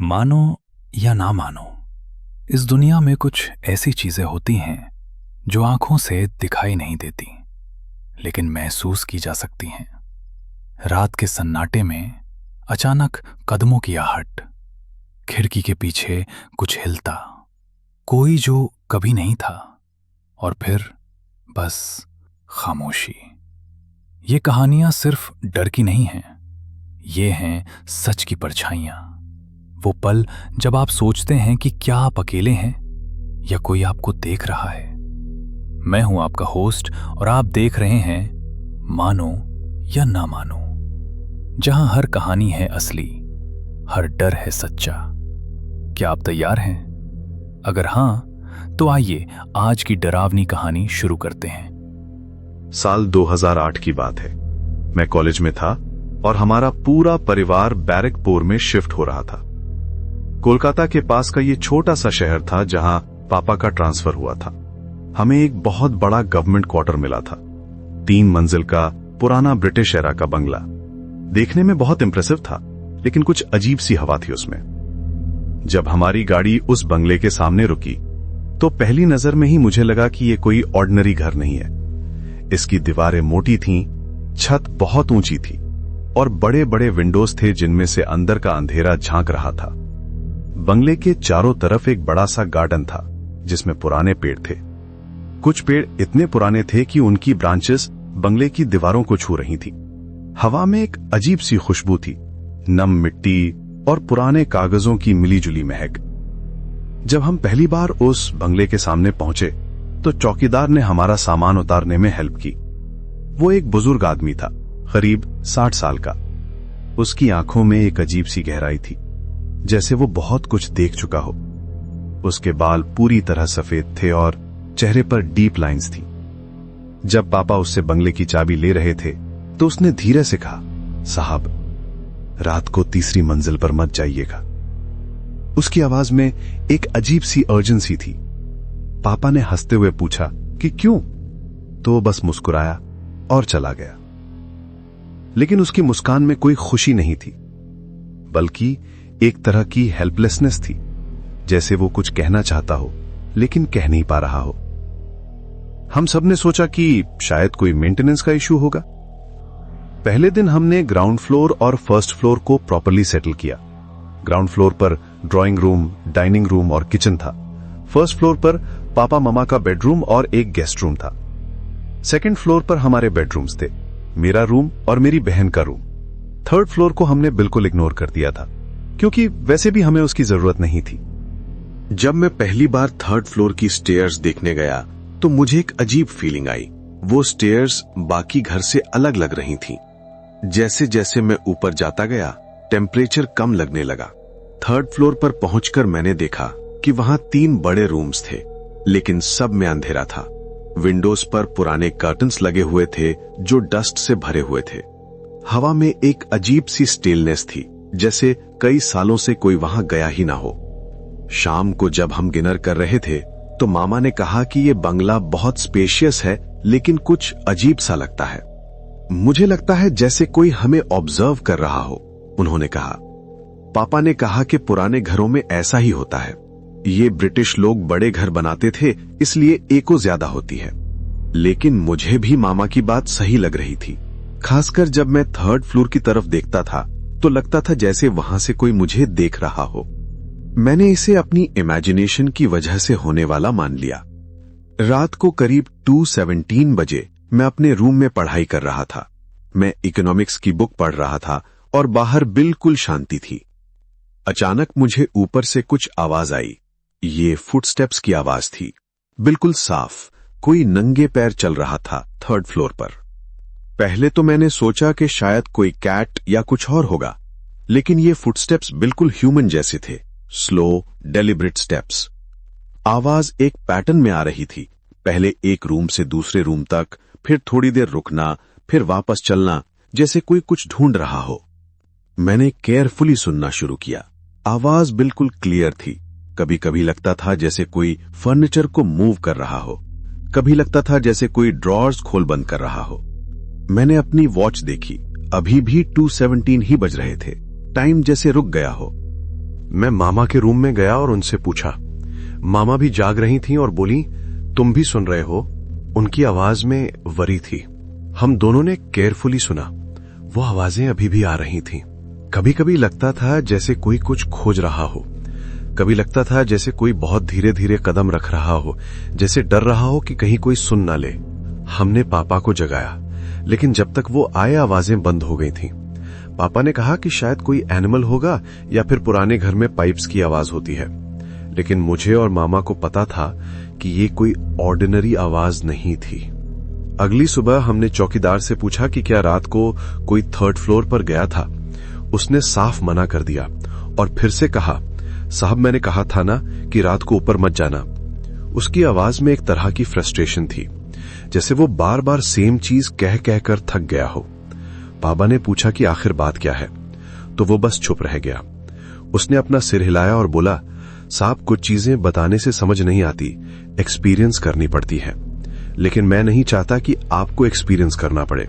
मानो या ना मानो, इस दुनिया में कुछ ऐसी चीजें होती हैं जो आंखों से दिखाई नहीं देती, लेकिन महसूस की जा सकती हैं। रात के सन्नाटे में अचानक कदमों की आहट, खिड़की के पीछे कुछ हिलता, कोई जो कभी नहीं था, और फिर बस खामोशी। ये कहानियां सिर्फ डर की नहीं हैं, ये हैं सच की परछाइयां। वो पल जब आप सोचते हैं कि क्या आप अकेले हैं या कोई आपको देख रहा है। मैं हूं आपका होस्ट और आप देख रहे हैं मानो या ना मानो, जहां हर कहानी है असली, हर डर है सच्चा। क्या आप तैयार हैं? अगर हां तो आइए आज की डरावनी कहानी शुरू करते हैं। साल 2008 की बात है। मैं कॉलेज में था और हमारा पूरा परिवार बैरकपुर में शिफ्ट हो रहा था। कोलकाता के पास का ये छोटा सा शहर था जहां पापा का ट्रांसफर हुआ था। हमें एक बहुत बड़ा गवर्नमेंट क्वार्टर मिला था, 3 मंजिल का पुराना ब्रिटिश एरा का बंगला। देखने में बहुत इंप्रेसिव था, लेकिन कुछ अजीब सी हवा थी उसमें। जब हमारी गाड़ी उस बंगले के सामने रुकी तो पहली नजर में ही मुझे लगा कि ये कोई ऑर्डिनरी घर नहीं है। इसकी दीवारें मोटी थीं, छत बहुत ऊंची थी और बड़े बड़े विंडोज थे जिनमें से अंदर का अंधेरा झांक रहा था। बंगले के चारों तरफ एक बड़ा सा गार्डन था जिसमें पुराने पेड़ थे। कुछ पेड़ इतने पुराने थे कि उनकी ब्रांचेस बंगले की दीवारों को छू रही थी। हवा में एक अजीब सी खुशबू थी, नम मिट्टी और पुराने कागजों की मिलीजुली महक। जब हम पहली बार उस बंगले के सामने पहुंचे तो चौकीदार ने हमारा सामान उतारने में हेल्प की। वो एक बुजुर्ग आदमी था, करीब 60 साल का। उसकी आंखों में एक अजीब सी गहराई थी, जैसे वो बहुत कुछ देख चुका हो। उसके बाल पूरी तरह सफेद थे और चेहरे पर डीप लाइंस थी। जब पापा उससे बंगले की चाबी ले रहे थे तो उसने धीरे से कहा, साहब, रात को 3री मंजिल पर मत जाइएगा। उसकी आवाज में एक अजीब सी अर्जेंसी थी। पापा ने हंसते हुए पूछा कि क्यों, तो बस मुस्कुराया और चला गया। लेकिन उसकी मुस्कान में कोई खुशी नहीं थी, बल्कि एक तरह की हेल्पलेसनेस थी, जैसे वो कुछ कहना चाहता हो लेकिन कह नहीं पा रहा हो। हम सब ने सोचा कि शायद कोई मेंटेनेंस का इश्यू होगा। पहले दिन हमने ग्राउंड फ्लोर और फर्स्ट फ्लोर को प्रॉपर्ली सेटल किया। ग्राउंड फ्लोर पर ड्राइंग रूम, डाइनिंग रूम और किचन था। फर्स्ट फ्लोर पर पापा ममा का बेडरूम और एक गेस्ट रूम था। सेकंड फ्लोर पर हमारे बेडरूम्स थे, मेरा रूम और मेरी बहन का रूम। थर्ड फ्लोर को हमने बिल्कुल इग्नोर कर दिया था, क्योंकि वैसे भी हमें उसकी जरूरत नहीं थी। जब मैं पहली बार थर्ड फ्लोर की स्टेयर्स देखने गया तो मुझे एक अजीब फीलिंग आई। वो स्टेयर्स बाकी घर से अलग लग रही थीं। जैसे जैसे मैं ऊपर जाता गया, टेम्परेचर कम लगने लगा। थर्ड फ्लोर पर पहुंचकर मैंने देखा कि वहां 3 बड़े रूम्स थे, लेकिन सब में अंधेरा था। विंडोज पर पुराने कर्टन्स लगे हुए थे जो डस्ट से भरे हुए थे। हवा में एक अजीब सी स्टिलनेस थी, जैसे कई सालों से कोई वहां गया ही ना हो। शाम को जब हम डिनर कर रहे थे तो मामा ने कहा कि ये बंगला बहुत स्पेशियस है, लेकिन कुछ अजीब सा लगता है। मुझे लगता है जैसे कोई हमें ऑब्जर्व कर रहा हो, उन्होंने कहा। पापा ने कहा कि पुराने घरों में ऐसा ही होता है। ये ब्रिटिश लोग बड़े घर बनाते थे, इसलिए एको ज्यादा होती है। लेकिन मुझे भी मामा की बात सही लग रही थी। खासकर जब मैं थर्ड फ्लोर की तरफ देखता था तो लगता था जैसे वहां से कोई मुझे देख रहा हो। मैंने इसे अपनी इमेजिनेशन की वजह से होने वाला मान लिया। रात को करीब 2:17 बजे मैं अपने रूम में पढ़ाई कर रहा था। मैं इकोनॉमिक्स की बुक पढ़ रहा था और बाहर बिल्कुल शांति थी। अचानक मुझे ऊपर से कुछ आवाज आई। ये फुटस्टेप्स की आवाज थी, बिल्कुल साफ। कोई नंगे पैर चल रहा था थर्ड फ्लोर पर। पहले तो मैंने सोचा कि शायद कोई कैट या कुछ और होगा, लेकिन ये फुटस्टेप्स बिल्कुल ह्यूमन जैसे थे, स्लो, डेलिब्रेट स्टेप्स। आवाज एक पैटर्न में आ रही थी, पहले एक रूम से दूसरे रूम तक, फिर थोड़ी देर रुकना, फिर वापस चलना, जैसे कोई कुछ ढूंढ रहा हो। मैंने केयरफुली सुनना शुरू किया। आवाज बिल्कुल क्लियर थी। कभी कभी लगता था जैसे कोई फर्नीचर को मूव कर रहा हो, कभी लगता था जैसे कोई ड्रॉर्स खोल बंद कर रहा हो। मैंने अपनी वॉच देखी, अभी भी 2:17 ही बज रहे थे। टाइम जैसे रुक गया हो। मैं मामा के रूम में गया और उनसे पूछा। मामा भी जाग रही थीं और बोली, तुम भी सुन रहे हो? उनकी आवाज में वरी थी। हम दोनों ने केयरफुली सुना। वो आवाजें अभी भी आ रही थीं। कभी कभी लगता था जैसे कोई कुछ खोज रहा हो, कभी लगता था जैसे कोई बहुत धीरे धीरे कदम रख रहा हो, जैसे डर रहा हो कि कहीं कोई सुन ना ले। हमने पापा को जगाया, लेकिन जब तक वो आए आवाजें बंद हो गई थीं। पापा ने कहा कि शायद कोई एनिमल होगा या फिर पुराने घर में पाइप्स की आवाज होती है, लेकिन मुझे और मामा को पता था कि ये कोई ऑर्डिनरी आवाज नहीं थी। अगली सुबह हमने चौकीदार से पूछा कि क्या रात को कोई 3rd फ्लोर पर गया था। उसने साफ मना कर दिया और फिर से कहा, साहब मैंने कहा था ना कि रात को ऊपर मत जाना। उसकी आवाज में एक तरह की फ्रस्ट्रेशन थी, जैसे वो बार बार सेम चीज कह कहकर थक गया हो। पापा ने पूछा कि आखिर बात क्या है, तो वो बस चुप रह गया। उसने अपना सिर हिलाया और बोला, साहब कुछ चीजें बताने से समझ नहीं आती, एक्सपीरियंस करनी पड़ती है, लेकिन मैं नहीं चाहता कि आपको एक्सपीरियंस करना पड़े।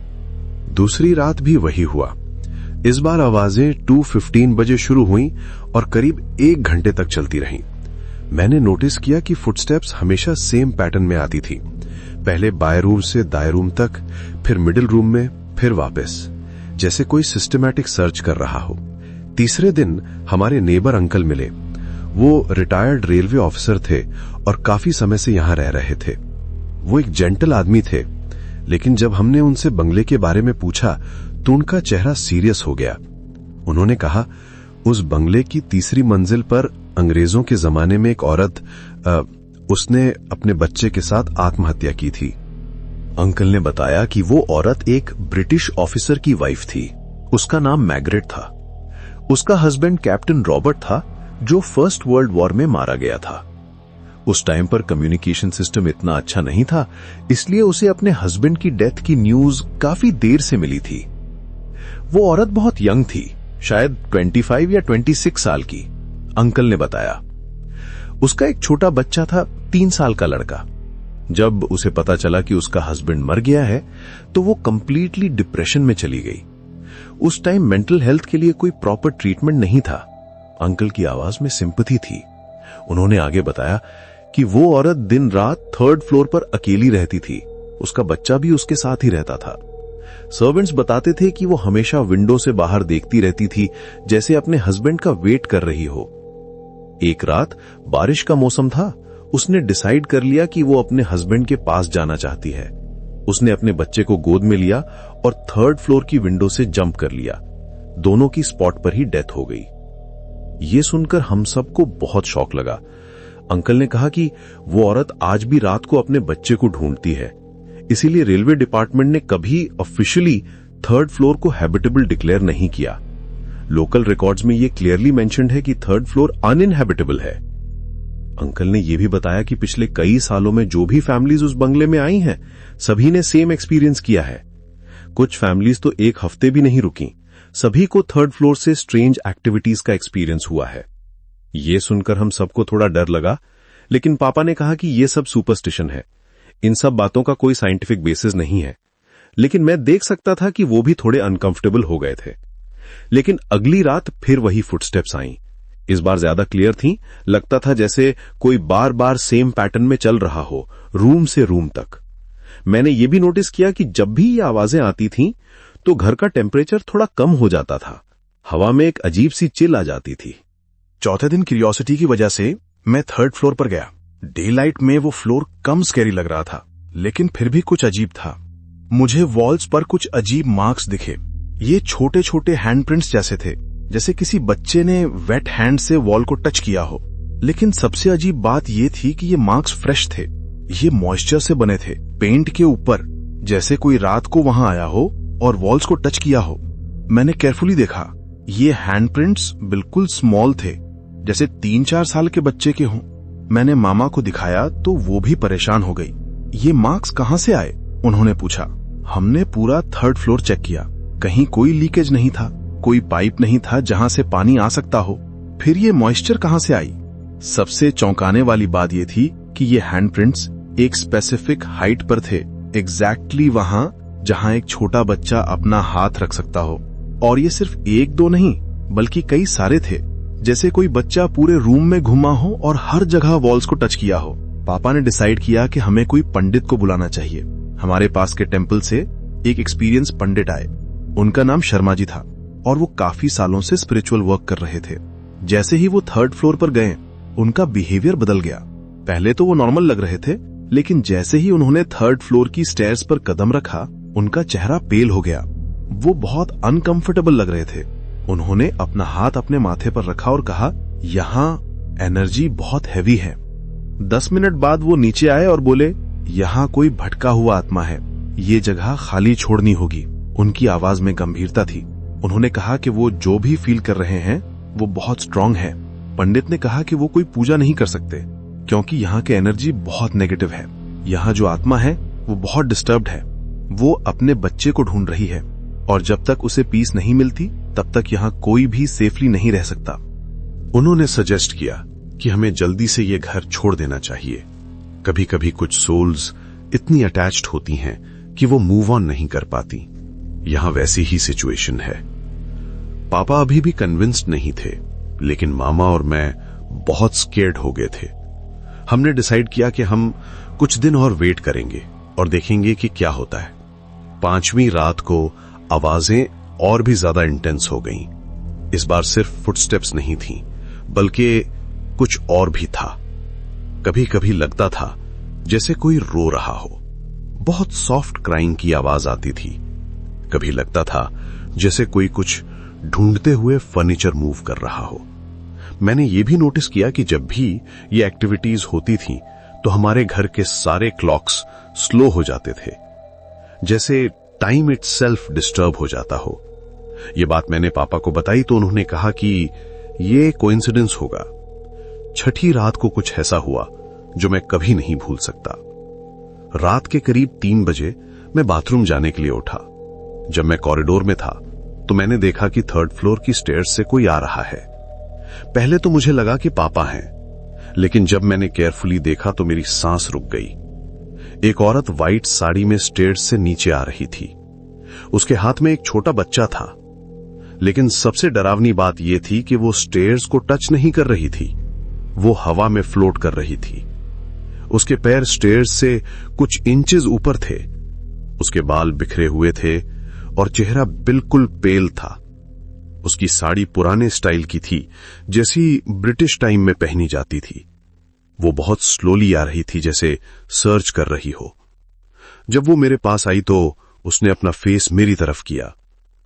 दूसरी रात भी वही हुआ। इस बार आवाजें 2:15 बजे शुरू हुई और करीब 1 घंटे तक चलती रहीं। मैंने नोटिस किया कि फुटस्टेप्स हमेशा सेम पैटर्न में आती थी, पहले बाय रूम से दाएं रूम तक, फिर मिडिल रूम में, फिर वापस, जैसे कोई सिस्टमैटिक सर्च कर रहा हो। तीसरे दिन हमारे नेबर अंकल मिले। वो रिटायर्ड रेलवे ऑफिसर थे और काफी समय से यहां रह रहे थे। वो एक जेंटल आदमी थे, लेकिन जब हमने उनसे बंगले के बारे में पूछा तो उनका चेहरा सीरियस हो गया। उन्होंने कहा, उस बंगले की 3री मंजिल पर अंग्रेजों के जमाने में एक औरत उसने अपने बच्चे के साथ आत्महत्या की थी। अंकल ने बताया कि वो औरत एक ब्रिटिश ऑफिसर की वाइफ थी। उसका नाम मैग्रेट था। उसका हस्बैंड कैप्टन रॉबर्ट था, जो फर्स्ट वर्ल्ड वॉर में मारा गया था। उस टाइम पर कम्युनिकेशन सिस्टम इतना अच्छा नहीं था, इसलिए उसे अपने हस्बैंड की डेथ की न्यूज काफी देर से मिली थी। वो औरत बहुत यंग थी, शायद 25 या 26 साल की, अंकल ने बताया। उसका एक छोटा बच्चा था, 3 साल का लड़का। जब उसे पता चला कि उसका हस्बैंड मर गया है, तो वो कंप्लीटली डिप्रेशन में चली गई। उस टाइम मेंटल हेल्थ के लिए कोई प्रॉपर ट्रीटमेंट नहीं था। अंकल की आवाज में सिंपैथी थी। उन्होंने आगे बताया कि वो औरत दिन रात 3rd फ्लोर पर अकेली रहती थी। उसका बच्चा भी उसके साथ ही रहता था। सर्वेंट्स बताते थे कि वो हमेशा विंडो से बाहर देखती रहती थी, जैसे अपने हस्बैंड का वेट कर रही हो। एक रात बारिश का मौसम था। उसने डिसाइड कर लिया कि वो अपने हस्बैंड के पास जाना चाहती है। उसने अपने बच्चे को गोद में लिया और 3rd फ्लोर की विंडो से जंप कर लिया। दोनों की स्पॉट पर ही डेथ हो गई। ये सुनकर हम सबको बहुत शॉक लगा। अंकल ने कहा कि वो औरत आज भी रात को अपने बच्चे को ढूंढती है, इसीलिए रेलवे डिपार्टमेंट ने कभी ऑफिशियली 3rd फ्लोर को हैबिटेबल डिक्लेयर नहीं किया। लोकल रिकॉर्ड्स में ये क्लियरली मेंशन्ड है कि 3rd फ्लोर अनइनहैबिटेबल है। अंकल ने यह भी बताया कि पिछले कई सालों में जो भी फैमिलीज उस बंगले में आई हैं, सभी ने सेम एक्सपीरियंस किया है। कुछ फैमिलीज तो 1 हफ्ते भी नहीं रुकी। सभी को 3rd फ्लोर से स्ट्रेंज एक्टिविटीज का एक्सपीरियंस हुआ है। ये सुनकर हम सबको थोड़ा डर लगा, लेकिन पापा ने कहा कि ये सब सुपरस्टिशन है, इन सब बातों का कोई साइंटिफिक बेसिस नहीं है। लेकिन मैं देख सकता था कि वो भी थोड़े अनकंफर्टेबल हो गए थे। लेकिन अगली रात फिर वही फुटस्टेप्स आईं। इस बार ज्यादा क्लियर थी। लगता था जैसे कोई बार बार सेम पैटर्न में चल रहा हो, रूम से रूम तक। मैंने ये भी नोटिस किया कि जब भी ये आवाजें आती थीं, तो घर का टेम्परेचर थोड़ा कम हो जाता था। हवा में एक अजीब सी चिल आ जाती थी। चौथे दिन क्यूरियोसिटी की वजह से मैं 3rd फ्लोर पर गया। डे लाइट में वो फ्लोर कम स्कैरी लग रहा था, लेकिन फिर भी कुछ अजीब था। मुझे वॉल्स पर कुछ अजीब मार्क्स दिखे। ये छोटे छोटे हैंडप्रिंट्स जैसे थे, जैसे किसी बच्चे ने वेट हैंड से वॉल को टच किया हो। लेकिन सबसे अजीब बात ये थी कि ये मार्क्स फ्रेश थे। ये मॉइस्चर से बने थे, पेंट के ऊपर, जैसे कोई रात को वहां आया हो और वॉल्स को टच किया हो। मैंने केयरफुली देखा, ये हैंडप्रिंट्स बिल्कुल स्मॉल थे, जैसे 3-4 साल के बच्चे के हों। मैंने मामा को दिखाया तो वो भी परेशान हो गई। ये मार्क्स कहां से आए? उन्होंने पूछा। हमने पूरा 3rd फ्लोर चेक किया, कहीं कोई लीकेज नहीं था, कोई पाइप नहीं था जहां से पानी आ सकता हो। फिर ये मॉइस्चर कहां से आई? सबसे चौंकाने वाली बात ये थी कि ये हैंडप्रिंट्स एक स्पेसिफिक हाइट पर थे, एग्जैक्टली वहां जहां एक छोटा बच्चा अपना हाथ रख सकता हो। और ये सिर्फ 1-2 नहीं, बल्कि कई सारे थे, जैसे कोई बच्चा पूरे रूम में घुमा हो और हर जगह वॉल्स को टच किया हो। पापा ने डिसाइड किया कि हमें कोई पंडित को बुलाना चाहिए। हमारे पास के टेम्पल से एक एक्सपीरियंस पंडित आए। उनका नाम शर्मा जी था और वो काफी सालों से स्पिरिचुअल वर्क कर रहे थे। जैसे ही वो 3rd फ्लोर पर गए, उनका बिहेवियर बदल गया। पहले तो वो नॉर्मल लग रहे थे, लेकिन जैसे ही उन्होंने 3rd फ्लोर की स्टेयर्स पर कदम रखा, उनका चेहरा पेल हो गया। वो बहुत अनकंफर्टेबल लग रहे थे। उन्होंने अपना हाथ अपने माथे पर रखा और कहा, यहाँ एनर्जी बहुत हैवी है। 10 मिनट बाद वो नीचे आए और बोले, यहाँ कोई भटका हुआ आत्मा है, ये जगह खाली छोड़नी होगी। उनकी आवाज में गंभीरता थी। उन्होंने कहा कि वो जो भी फील कर रहे हैं वो बहुत स्ट्रांग है। पंडित ने कहा कि वो कोई पूजा नहीं कर सकते क्योंकि यहाँ की एनर्जी बहुत नेगेटिव है। यहाँ जो आत्मा है वो बहुत डिस्टर्ब्ड है। वो अपने बच्चे को ढूंढ रही है और जब तक उसे पीस नहीं मिलती तब तक यहाँ कोई भी सेफली नहीं रह सकता। उन्होंने सजेस्ट किया कि हमें जल्दी से ये घर छोड़ देना चाहिए। कभी कभी कुछ सोल्स इतनी अटैच्ड होती हैं कि वो मूव ऑन नहीं कर पाती। यहां वैसी ही सिचुएशन है। पापा अभी भी कन्विंस्ड नहीं थे, लेकिन मामा और मैं बहुत स्केर्ड हो गए थे। हमने डिसाइड किया कि हम कुछ दिन और वेट करेंगे और देखेंगे कि क्या होता है। 5वीं रात को आवाजें और भी ज्यादा इंटेंस हो गईं। इस बार सिर्फ फुटस्टेप्स नहीं थी, बल्कि कुछ और भी था। कभी कभी लगता था जैसे कोई रो रहा हो। बहुत सॉफ्ट क्राइंग की आवाज आती थी। कभी लगता था जैसे कोई कुछ ढूंढते हुए फर्नीचर मूव कर रहा हो। मैंने ये भी नोटिस किया कि जब भी ये एक्टिविटीज होती थी तो हमारे घर के सारे क्लॉक्स स्लो हो जाते थे, जैसे टाइम इटसेल्फ डिस्टर्ब हो जाता हो। ये बात मैंने पापा को बताई तो उन्होंने कहा कि ये कोइंसिडेंस होगा। 6ठी रात को कुछ ऐसा हुआ जो मैं कभी नहीं भूल सकता। रात के करीब 3 बजे मैं बाथरूम जाने के लिए उठा। जब मैं कॉरिडोर में था तो मैंने देखा कि 3rd फ्लोर की स्टेयर्स से कोई आ रहा है। पहले तो मुझे लगा कि पापा हैं, लेकिन जब मैंने केयरफुली देखा तो मेरी सांस रुक गई। एक औरत व्हाइट साड़ी में स्टेयर्स से नीचे आ रही थी। उसके हाथ में एक छोटा बच्चा था, लेकिन सबसे डरावनी बात यह थी कि वो स्टेयर्स को टच नहीं कर रही थी, वो हवा में फ्लोट कर रही थी। उसके पैर स्टेयर्स से कुछ इंचेस ऊपर थे। उसके बाल बिखरे हुए थे और चेहरा बिल्कुल पेल था। उसकी साड़ी पुराने स्टाइल की थी, जैसी ब्रिटिश टाइम में पहनी जाती थी। वो बहुत स्लोली आ रही थी, जैसे सर्च कर रही हो। जब वो मेरे पास आई तो उसने अपना फेस मेरी तरफ किया।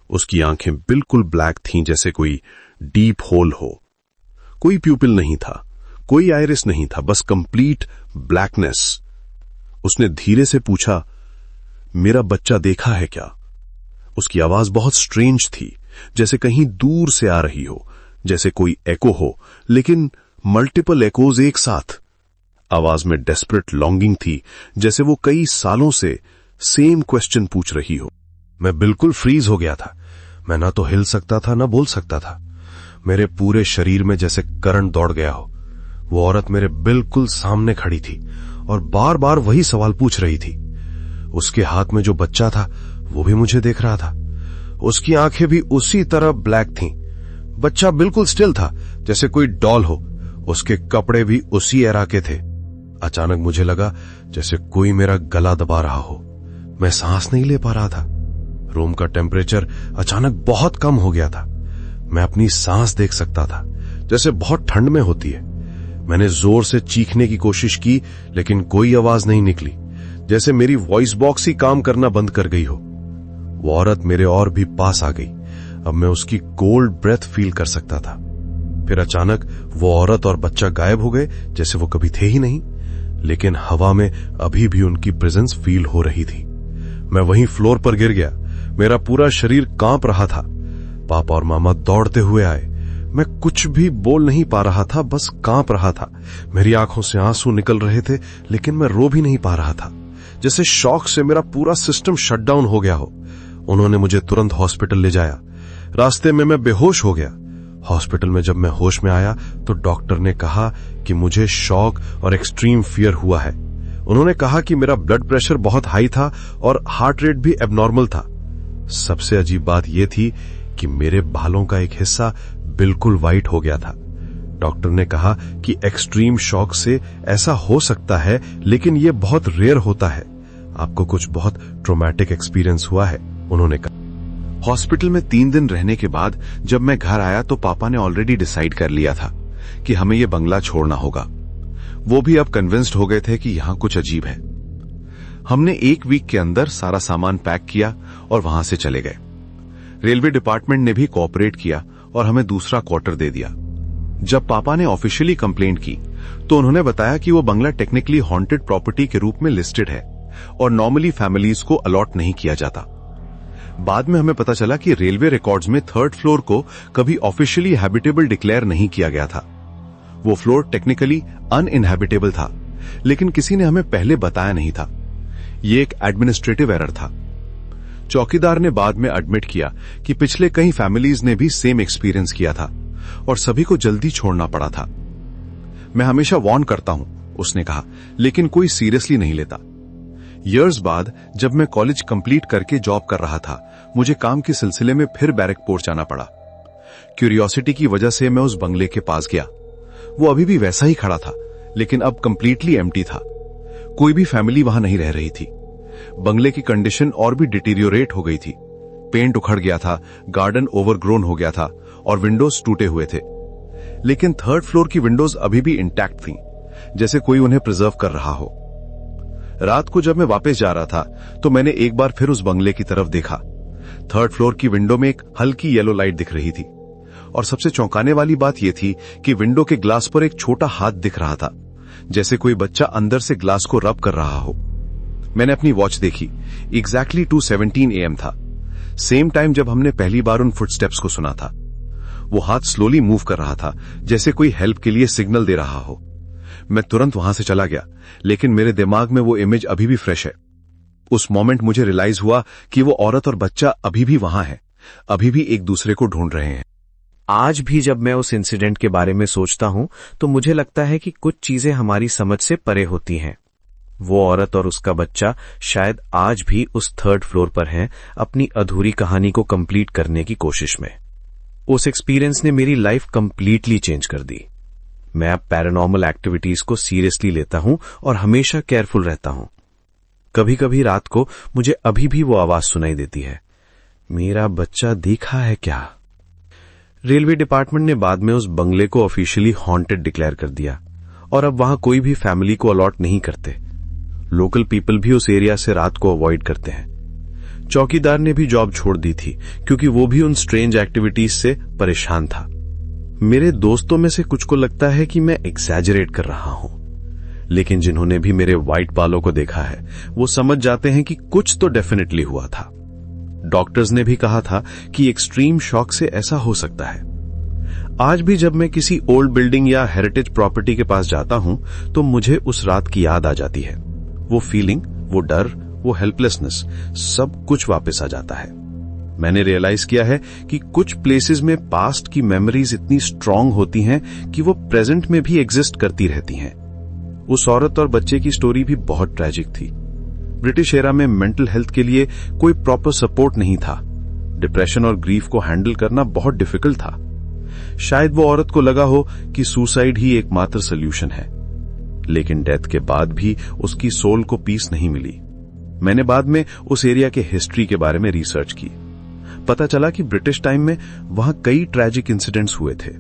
उसकी आंखें बिल्कुल ब्लैक थीं, जैसे कोई डीप होल हो। कोई प्यूपिल नहीं था, कोई आयरिस नहीं था, बस कंप्लीट ब्लैकनेस। उसने धीरे से पूछा, मेरा बच्चा देखा है क्या? उसकी आवाज बहुत स्ट्रेंज थी, जैसे कहीं दूर से आ रही हो, जैसे कोई एको हो, लेकिन मल्टीपल एकोज एक साथ। आवाज में डेस्परेट लॉन्गिंग थी, जैसे वो कई सालों से सेम क्वेश्चन पूछ रही हो। मैं बिल्कुल फ्रीज हो गया था। मैं ना तो हिल सकता था, ना बोल सकता था। मेरे पूरे शरीर में जैसे करंट दौड़ गया हो। वो औरत मेरे बिल्कुल सामने खड़ी थी और बार बार वही सवाल पूछ रही थी। उसके हाथ में जो बच्चा था वो भी मुझे देख रहा था। उसकी आंखें भी उसी तरह ब्लैक थीं। बच्चा बिल्कुल स्टिल था, जैसे कोई डॉल हो। उसके कपड़े भी उसी एरा के थे। अचानक मुझे लगा जैसे कोई मेरा गला दबा रहा हो। मैं सांस नहीं ले पा रहा था। रूम का टेम्परेचर अचानक बहुत कम हो गया था। मैं अपनी सांस देख सकता था, जैसे बहुत ठंड में होती है। मैंने जोर से चीखने की कोशिश की, लेकिन कोई आवाज नहीं निकली, जैसे मेरी वॉइस बॉक्स ही काम करना बंद कर गई हो। वो औरत मेरे और भी पास आ गई। अब मैं उसकी कोल्ड ब्रेथ फील कर सकता था। फिर अचानक वो औरत और बच्चा गायब हो गए, जैसे वो कभी थे ही नहीं, लेकिन हवा में अभी भी उनकी प्रेजेंस फील हो रही थी। मैं वहीं फ्लोर पर गिर गया। मेरा पूरा शरीर कांप रहा था। पापा और मामा दौड़ते हुए आए। मैं कुछ भी बोल नहीं पा रहा था, बस कांप रहा था। मेरी आंखों से आंसू निकल रहे थे, लेकिन मैं रो भी नहीं पा रहा था, जैसे शॉक से मेरा पूरा सिस्टम शटडाउन हो गया हो। उन्होंने मुझे तुरंत हॉस्पिटल ले जाया। रास्ते में मैं बेहोश हो गया। हॉस्पिटल में जब मैं होश में आया तो डॉक्टर ने कहा कि मुझे शॉक और एक्सट्रीम फियर हुआ है। उन्होंने कहा कि मेरा ब्लड प्रेशर बहुत हाई था और हार्ट रेट भी एबनॉर्मल था। सबसे अजीब बात यह थी कि मेरे बालों का एक हिस्सा बिल्कुल वाइट हो गया था, डॉक्टर ने कहा कि एक्सट्रीम शॉक से ऐसा हो सकता है, लेकिन यह बहुत रेयर होता है। आपको कुछ बहुत ट्रॉमेटिक एक्सपीरियंस हुआ है, उन्होंने कहा। हॉस्पिटल में 3 दिन रहने के बाद जब मैं घर आया तो पापा ने ऑलरेडी डिसाइड कर लिया था कि हमें यह बंगला छोड़ना होगा। वो भी अब कन्विंस्ड हो गए थे कि यहां कुछ अजीब है। हमने 1 वीक के अंदर सारा सामान पैक किया और वहां से चले गए। रेलवे डिपार्टमेंट ने भी कोऑपरेट किया और हमें दूसरा क्वार्टर दे दिया। जब पापा ने ऑफिशियली कंप्लेंट की तो उन्होंने बताया कि वो बंगला टेक्निकली हॉन्टेड प्रॉपर्टी के रूप में लिस्टेड है और नॉर्मली फैमिलीज को अलॉट नहीं किया जाता। बाद में हमें पता चला कि रेलवे रिकॉर्ड्स में 3rd फ्लोर को कभी ऑफिशियली हैबिटेबल डिक्लेयर नहीं किया गया था। वो फ्लोर टेक्निकली अनइनहैबिटेबल था, लेकिन किसी ने हमें पहले बताया नहीं था। ये एक एडमिनिस्ट्रेटिव एरर था। चौकीदार ने बाद में एडमिट किया कि पिछले कई फैमिलीज ने भी सेम एक्सपीरियंस किया था और सभी को जल्दी छोड़ना पड़ा था। मैं हमेशा वार्न करता हूं, उसने कहा, लेकिन कोई सीरियसली नहीं लेता। ईयर्स बाद जब मैं कॉलेज कंप्लीट करके जॉब कर रहा था, मुझे काम के सिलसिले में फिर बैरकपुर जाना पड़ा। क्यूरियोसिटी की वजह से मैं उस बंगले के पास गया। वो अभी भी वैसा ही खड़ा था, लेकिन अब कंप्लीटली एम्प्टी था। कोई भी फैमिली वहां नहीं रह रही थी। बंगले की कंडीशन और भी डिटीरियोरेट हो गई थी। पेंट उखड़ गया था, गार्डन ओवरग्रोन हो गया था और विंडोज टूटे हुए थे। लेकिन 3rd फ्लोर की विंडोज अभी भी इंटैक्ट थीं, जैसे कोई उन्हें प्रिजर्व कर रहा हो। रात को जब मैं वापस जा रहा था तो मैंने एक बार फिर उस बंगले की तरफ देखा। 3rd फ्लोर की विंडो में एक हल्की येलो लाइट दिख रही थी और सबसे चौंकाने वाली बात यह थी कि विंडो के ग्लास पर एक छोटा हाथ दिख रहा था, जैसे कोई बच्चा अंदर से ग्लास को रब कर रहा हो। मैंने अपनी वॉच देखी, एग्जैक्टली 2:17 AM था, सेम टाइम जब हमने पहली बार उन फुटस्टेप्स को सुना था। वो हाथ स्लोली मूव कर रहा था, जैसे कोई हेल्प के लिए सिग्नल दे रहा हो। मैं तुरंत वहां से चला गया, लेकिन मेरे दिमाग में वो इमेज अभी भी फ्रेश है। उस मोमेंट मुझे रियलाइज हुआ कि वो औरत और बच्चा अभी भी वहां है, अभी भी एक दूसरे को ढूंढ रहे हैं। आज भी जब मैं उस इंसिडेंट के बारे में सोचता हूं तो मुझे लगता है कि कुछ चीजें हमारी समझ से परे होती हैं। वो औरत और उसका बच्चा शायद आज भी उस 3rd फ्लोर पर हैं, अपनी अधूरी कहानी को कंप्लीट करने की कोशिश में। उस एक्सपीरियंस ने मेरी लाइफ कंप्लीटली चेंज कर दी। मैं अब पैरानॉर्मल एक्टिविटीज को सीरियसली लेता हूं और हमेशा केयरफुल रहता हूं। कभी कभी रात को मुझे अभी भी वो आवाज सुनाई देती है, मेरा बच्चा देखा है क्या। रेलवे डिपार्टमेंट ने बाद में उस बंगले को ऑफिशियली हॉन्टेड डिक्लेयर कर दिया और अब वहां कोई भी फैमिली को अलॉट नहीं करते। लोकल पीपल भी उस एरिया से रात को अवॉइड करते हैं। चौकीदार ने भी जॉब छोड़ दी थी क्योंकि वो भी उन स्ट्रेंज एक्टिविटीज से परेशान था। मेरे दोस्तों में से कुछ को लगता है कि मैं एग्जैजरेट कर रहा हूं, लेकिन जिन्होंने भी मेरे व्हाइट बालों को देखा है वो समझ जाते हैं कि कुछ तो डेफिनेटली हुआ था। डॉक्टर्स ने भी कहा था कि एक्सट्रीम शॉक से ऐसा हो सकता है। आज भी जब मैं किसी ओल्ड बिल्डिंग या हेरिटेज प्रॉपर्टी के पास जाता हूं तो मुझे उस रात की याद आ जाती है। वो फीलिंग, वो डर, वो हेल्पलेसनेस, सब कुछ वापस आ जाता है। मैंने रियलाइज किया है कि कुछ प्लेसेस में पास्ट की मेमोरीज इतनी स्ट्रांग होती हैं कि वो प्रेजेंट में भी एग्जिस्ट करती रहती हैं। उस औरत और बच्चे की स्टोरी भी बहुत ट्रेजिक थी। ब्रिटिश एरा में मेंटल हेल्थ के लिए कोई प्रॉपर सपोर्ट नहीं था। डिप्रेशन और ग्रीफ को हैंडल करना बहुत डिफिकल्ट था। शायद वो औरत को लगा हो कि सुसाइड ही एकमात्र सोल्यूशन है, लेकिन डेथ के बाद भी उसकी सोल को पीस नहीं मिली। मैंने बाद में उस एरिया के हिस्ट्री के बारे में रिसर्च की। पता चला कि ब्रिटिश टाइम में वहां कई ट्रैजिक इंसिडेंट्स हुए थे।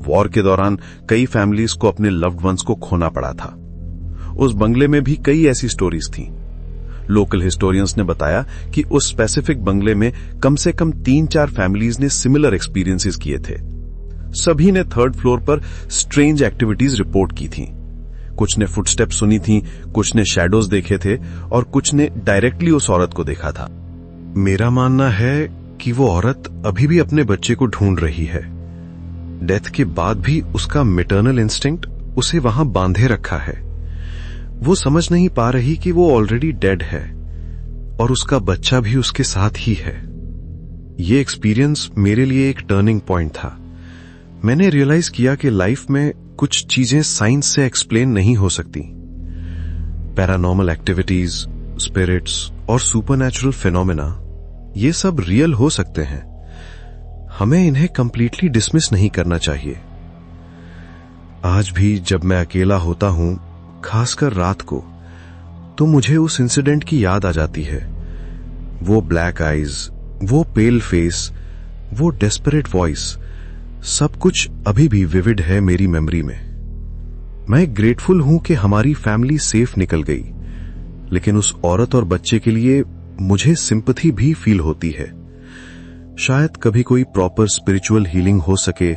वॉर के दौरान कई फैमिलीज को अपने लव्ड वंस को खोना पड़ा था। उस बंगले में भी कई ऐसी स्टोरीज थीं। लोकल हिस्टोरियंस ने बताया कि उस स्पेसिफिक बंगले में कम से कम 3-4 फैमिलीज ने सिमिलर एक्सपीरियंसेस किए थे। सभी ने 3rd फ्लोर पर स्ट्रेंज एक्टिविटीज रिपोर्ट की थीं। कुछ ने फुटस्टेप सुनी थी, कुछ ने शैडोज देखे थे और कुछ ने डायरेक्टली उस औरत को देखा था। मेरा मानना है कि वो औरत अभी भी अपने बच्चे को ढूंढ रही है। डेथ के बाद भी उसका मैटरनल इंस्टिंक्ट उसे वहां बांधे रखा है। वो समझ नहीं पा रही कि वो ऑलरेडी डेड है और उसका बच्चा भी उसके साथ ही है। ये एक्सपीरियंस मेरे लिए एक टर्निंग पॉइंट था। मैंने रियलाइज किया कि लाइफ में कुछ चीजें साइंस से एक्सप्लेन नहीं हो सकती। पैरानॉर्मल एक्टिविटीज, स्पिरिट्स और सुपरनैचुरल फिनोमेना, ये सब रियल हो सकते हैं। हमें इन्हें कंप्लीटली डिसमिस नहीं करना चाहिए। आज भी जब मैं अकेला होता हूं, खासकर रात को, तो मुझे उस इंसिडेंट की याद आ जाती है। वो ब्लैक आईज, वो पेल फेस, वो डेस्परेट वॉइस, सब कुछ अभी भी विविड है मेरी मेमोरी में। मैं ग्रेटफुल हूं कि हमारी फैमिली सेफ निकल गई, लेकिन उस औरत और बच्चे के लिए मुझे सिंपैथी भी फील होती है। शायद कभी कोई प्रॉपर स्पिरिचुअल हीलिंग हो सके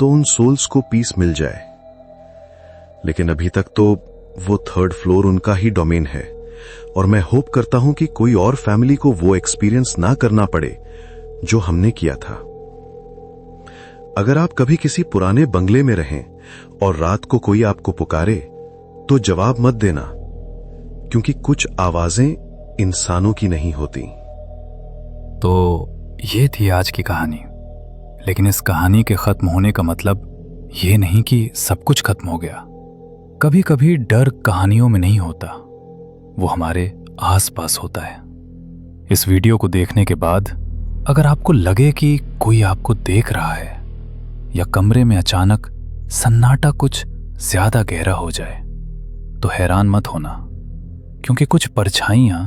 तो उन सोल्स को पीस मिल जाए, लेकिन अभी तक तो वो 3rd फ्लोर उनका ही डोमेन है, और मैं होप करता हूं कि कोई और फैमिली को वो एक्सपीरियंस ना करना पड़े जो हमने किया था। अगर आप कभी किसी पुराने बंगले में रहें और रात को कोई आपको पुकारे तो जवाब मत देना, क्योंकि कुछ आवाजें इंसानों की नहीं होती। तो ये थी आज की कहानी, लेकिन इस कहानी के खत्म होने का मतलब ये नहीं कि सब कुछ खत्म हो गया। कभी कभी डर कहानियों में नहीं होता, वो हमारे आसपास होता है। इस वीडियो को देखने के बाद अगर आपको लगे कि कोई आपको देख रहा है, या कमरे में अचानक सन्नाटा कुछ ज्यादा गहरा हो जाए, तो हैरान मत होना, क्योंकि कुछ परछाइयां